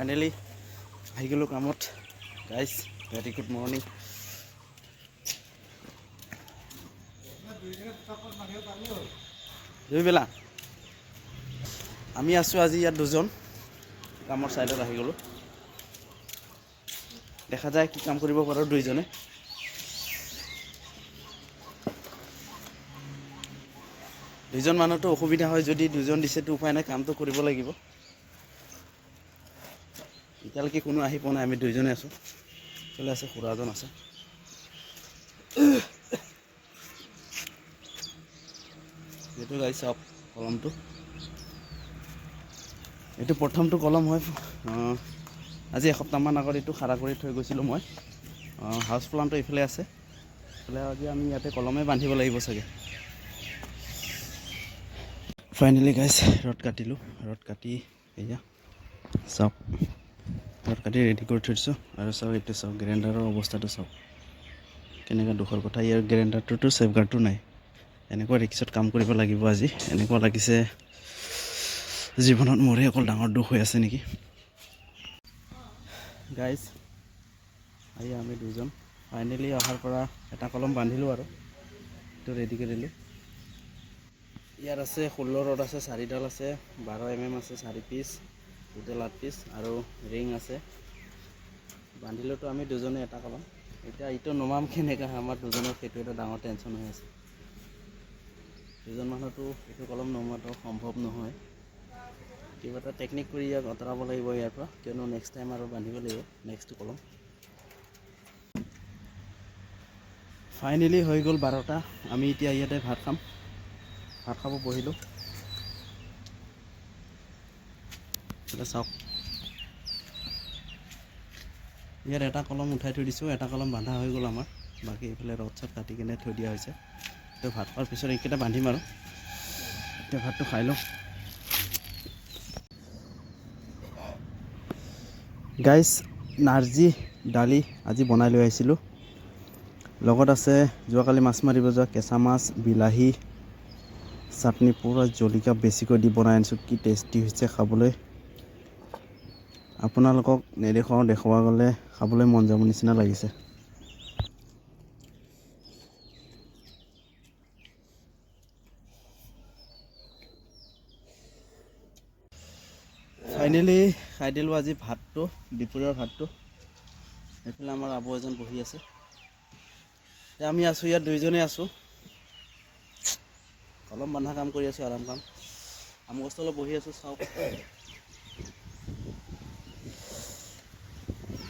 Finally আহি গ'লোঁ কামত গাইজ। Very good morning. দুইবেলা আমি আছোঁ আজি ইয়াত দুজন কামৰ ছাইডত আহি গ'লোঁ। দেখা যায় কি কাম কৰিব পাৰোঁ দুইজনে। দুইজন মানুহতো অসুবিধা হয়, যদি দুজন দিছেতো উপায় নাই, কামটো কৰিব লাগিব। এতিয়ালৈকে কোনো আহি পোৱা নাই, আমি দুইজনে আছোঁ। চলি আছে, খুৰাজন আছে। এইটো গাইজ চাওক কলমটো, এইটো প্ৰথমটো কলম হয়। আজি এসপ্তাহমান আগত এইটো খাৰা কৰি থৈ গৈছিলোঁ মই। হাউচ প্লাণ্টটো এইফালে আছে, এইফালে আজি আমি ইয়াতে কলমে বান্ধিব লাগিব চাগে। ফাইনেলি গাইজ ৰড কাটিলোঁ, ৰড কাটি এয়া চাওক, ৰড কাটি ৰেডি কৰি থৈ দিছোঁ। আৰু চাওক এইটো চাওক, গ্ৰাইণ্ডাৰৰ অৱস্থাটো চাওক কেনেকুৱা দুখৰ কথা। ইয়াৰ গ্ৰাইণ্ডাৰটোতো ছেফগাৰ্ডটো নাই। এনেকুৱা ৰিক্সত কাম কৰিব লাগিব আজি। এনেকুৱা লাগিছে জীৱনত মোৰে অকল ডাঙৰ দুখ হৈ আছে নেকি। গাইজ আহি আমি দুজন ফাইনেলি অহাৰ পৰা এটা কলম বান্ধিলোঁ আৰু এইটো ৰেডি কৰিলোঁ। ইয়াত আছে 16 ৰড আছে, 4ডাল আছে, 12 mm আছে 4 পিচ, টোটেল 8 পিচ আৰু ৰিং আছে। বান্ধিলোতো আমি দুজনে এটা কলম। এতিয়া এইটো নমাম কেনেকৈ, আমাৰ দুজনৰ সেইটো এটা ডাঙৰ টেনশ্যন হৈ আছে। দুজন মানুহতো এইটো কলম নমোৱাটো সম্ভৱ নহয়। কিবা এটা টেকনিক কৰি ইয়াক আঁতৰাব লাগিব ইয়াৰ পৰা, কিয়নো নেক্সট টাইম আৰু বান্ধিব লাগিব নেক্সটটো কলম। ফাইনেলি হৈ গ'ল 12টা। আমি এতিয়া ইয়াতে ভাত খাম, ভাত খাব বহিলোঁ। এতিয়া চাওক, ইয়াত এটা কলম উঠাই থৈ দিছোঁ, এটা কলম বান্ধা হৈ গ'ল আমাৰ। বাকী এইফালে ৰড চড কাটি কিনে থৈ দিয়া হৈছে। তো ভাত খোৱাৰ পিছত এইকেইটা বান্ধিম আৰু এতিয়া ভাতটো খাই লওঁ। গাইজ নাৰ্জি দালি আজি বনাই লৈ আহিছিলোঁ। লগত আছে যোৱাকালি মাছ মাৰিব যোৱা কেঁচা মাছ, বিলাহী, চাটনি, পূৰা জলকীয়া বেছিকৈ দি বনাই আনিছোঁ। কি টেষ্টি হৈছে খাবলৈ। আপোনালোকক নেদেখুৱাওঁ, দেখুওৱা গ'লে খাবলৈ মন যাব নিচিনা লাগিছে। ফাইনেলি খাই দিলোঁ আজি ভাতটো, দুপৰীয়াৰ ভাতটো। এইফালে আমাৰ আবু এজন বহি আছে। এতিয়া আমি আছোঁ ইয়াত দুইজনে আছোঁ, কলম বন্ধা কাম কৰি আছোঁ, আৰাম কাম। আম গছ তলত বহি আছোঁ। চাওক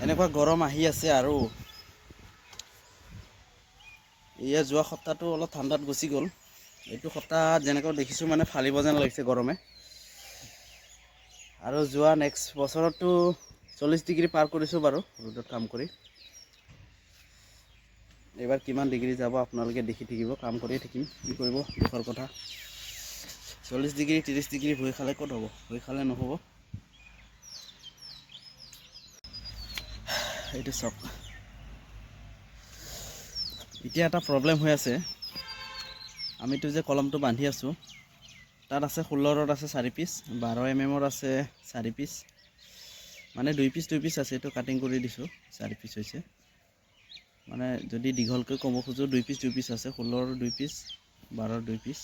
এনেকুৱা গৰম আহি আছে। আৰু এয়া যোৱা সপ্তাহটো অলপ ঠাণ্ডাত গুচি গ'ল। এইটো সপ্তাহ যেনেকৈ দেখিছোঁ মানে ফালিব যেন লাগিছে গৰমে। আৰু যোৱা নেক্সট বছৰততো 40 ডিগ্ৰী পাৰ কৰিছোঁ বাৰু ৰ'দত কাম কৰি। এইবাৰ কিমান ডিগ্ৰী যাব আপোনালোকে দেখি থাকিব, কাম কৰিয়ে থাকিম। কি কৰিব, দুখৰ কথা। 40 ডিগ্ৰী 30 ডিগ্ৰী ভয় খালে ক'ত হ'ব, ভয় খালে নহ'ব। এইটো চাওক, এতিয়া এটা প্ৰব্লেম হৈ আছে। আমিতো যে কলমটো বান্ধি আছোঁ, তাত আছে 16 ৰড আছে 4 পিচ, 12 mm আছে 4 পিচ, মানে 2 পিচ আছে। এইটো কাটিং কৰি দিছোঁ, 4 পিচ হৈছে। মানে যদি দীঘলকৈ ক'ব খোজোঁ 2 পিচ আছে। 16ৰ 2 পিচ, 12ৰ 2 পিচ।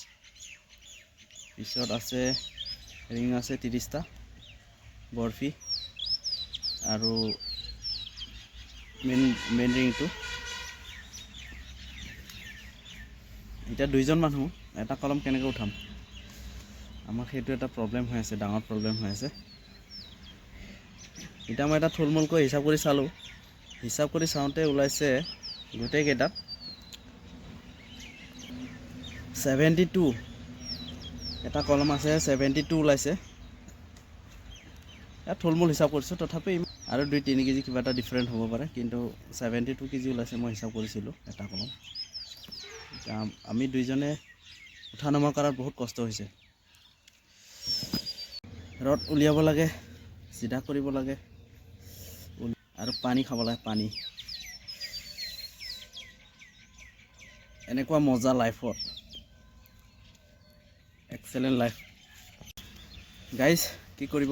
পিছত আছে ৰিং আছে 30টা, বৰফি আৰু মেইন ৰিংটো। এতিয়া দুইজন মানুহ, এটা কলম কেনেকৈ উঠাম, আমাক সেইটো এটা প্ৰব্লেম হৈ আছে, ডাঙৰ প্ৰব্লেম হৈ আছে। এতিয়া মই এটা থুলমূলকৈ হিচাপ কৰি চালোঁ। হিচাপ কৰি চাওঁতে ওলাইছে গোটেইকেইটাত 72। এটা কলম আছে 72 ওলাইছে। ইয়াত থুলমূল হিচাপ কৰিছোঁ, তথাপি আৰু 2-3 কেজি কিবা এটা ডিফাৰেণ্ট হ'ব পাৰে, কিন্তু 72 কেজি ওলাইছে মই হিচাপ কৰিছিলোঁ এটা কলম। আমি দুইজনে উঠা নমা কৰাত বহুত কষ্ট হৈছে। ৰড উলিয়াব লাগে, চিধা কৰিব লাগে, আৰু পানী খাব লাগে, পানী। এনেকুৱা মজা লাইফত, এক্সেলেণ্ট লাইফ। গাইজ কি কৰিব,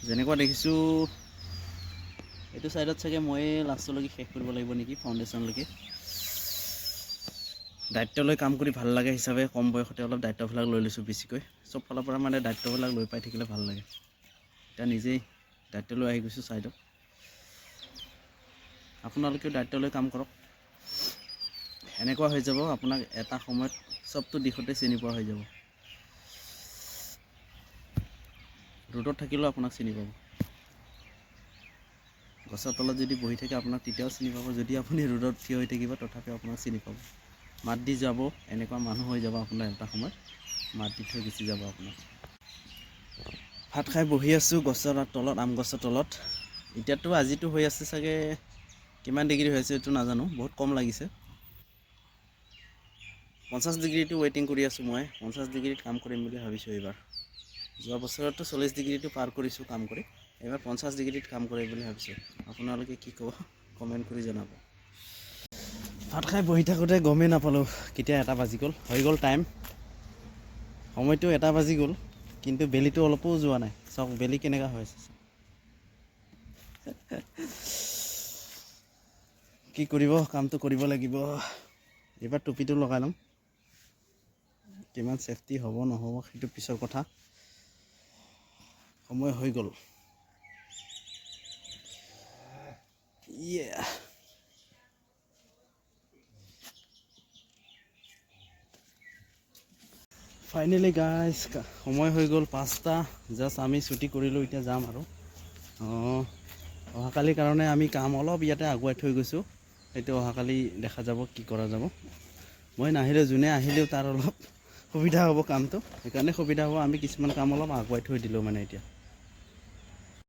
যেনেকুৱা দেখিছোঁ এইটো ছাইডত চাগে মই লাষ্টলৈকে শেষ কৰিব লাগিব নেকি, ফাউণ্ডেশ্যনলৈকে। দায়িত্ব লৈ কাম কৰি ভাল লাগে হিচাপে কম বয়সতে অলপ দায়িত্ববিলাক লৈ লৈছোঁ বেছিকৈ। চব ফালৰ পৰা মানে দায়িত্ববিলাক লৈ পাই থাকিলে ভাল লাগে। এতিয়া নিজেই দায়িত্ব লৈ আহি গৈছোঁ ছাইডত। আপোনালোকেও দায়িত্ব লৈ কাম কৰক। এনেকুৱা হৈ যাব আপোনাক এটা সময়ত চবটো দিশতে চিনি পোৱা হৈ যাব। ৰ'দত থাকিলেও আপোনাক চিনি পাব। গছৰ তলত যদি বহি থাকে আপোনাক তেতিয়াও চিনি পাব। যদি আপুনি ৰ'দত থিয় হৈ থাকিব তথাপিও আপোনাক চিনি পাব। মাত দি যাব, এনেকুৱা মানুহ হৈ যাব আপোনাৰ এটা সময়ত, মাত দি থৈ গুচি যাব আপোনাক। ভাত খাই বহি আছোঁ গছৰ তলত, আম গছৰ তলত। এতিয়াতো আজিতো হৈ আছে চাগে, কিমান ডিগ্ৰী হৈ আছে এইটো নাজানো, বহুত কম লাগিছে। 50 ডিগ্ৰীটো ৱেইটিং কৰি আছোঁ মই। 50 ডিগ্ৰীত কাম কৰিম বুলি ভাবিছোঁ এইবাৰ। যোৱা বছৰতো 40 ডিগ্ৰীটো পাৰ কৰিছোঁ কাম কৰি। এইবাৰ 50 ডিগ্ৰীত কাম কৰিম বুলি ভাবিছোঁ। আপোনালোকে কি ক'ব কমেণ্ট কৰি জনাব। ভাত খাই বহি থাকোঁতে গমেই নাপালোঁ কেতিয়া 1 বাজি গ'ল। হৈ গ'ল টাইম, সময়টো 1 বাজি গ'ল, কিন্তু বেলিটো অলপো যোৱা নাই। চাওক বেলি কেনেকুৱা হৈ আছে। কি কৰিব, কামটো কৰিব লাগিব। এইবাৰ টুপিটো লগাই ল'ম। কিমান ছেফটি হ'ব নহ'ব সেইটো পিছৰ কথা। সময় হৈ গ'ল। ফাইনেলি গাইজ সময় হৈ গ'ল 5টা। জাষ্ট আমি ছুটি কৰিলোঁ, এতিয়া যাম আৰু। অহাকালিৰ কাৰণে আমি কাম অলপ ইয়াতে আগুৱাই থৈ গৈছোঁ। সেইটো অহাকালি দেখা যাব কি কৰা যাব। মই নাহিলেও, যোনে আহিলেও তাৰ অলপ সুবিধা হ'ব কামটো, সেইকাৰণে সুবিধা হ'ব। আমি কিছুমান কাম অলপ আগুৱাই থৈ দিলোঁ মানে এতিয়া।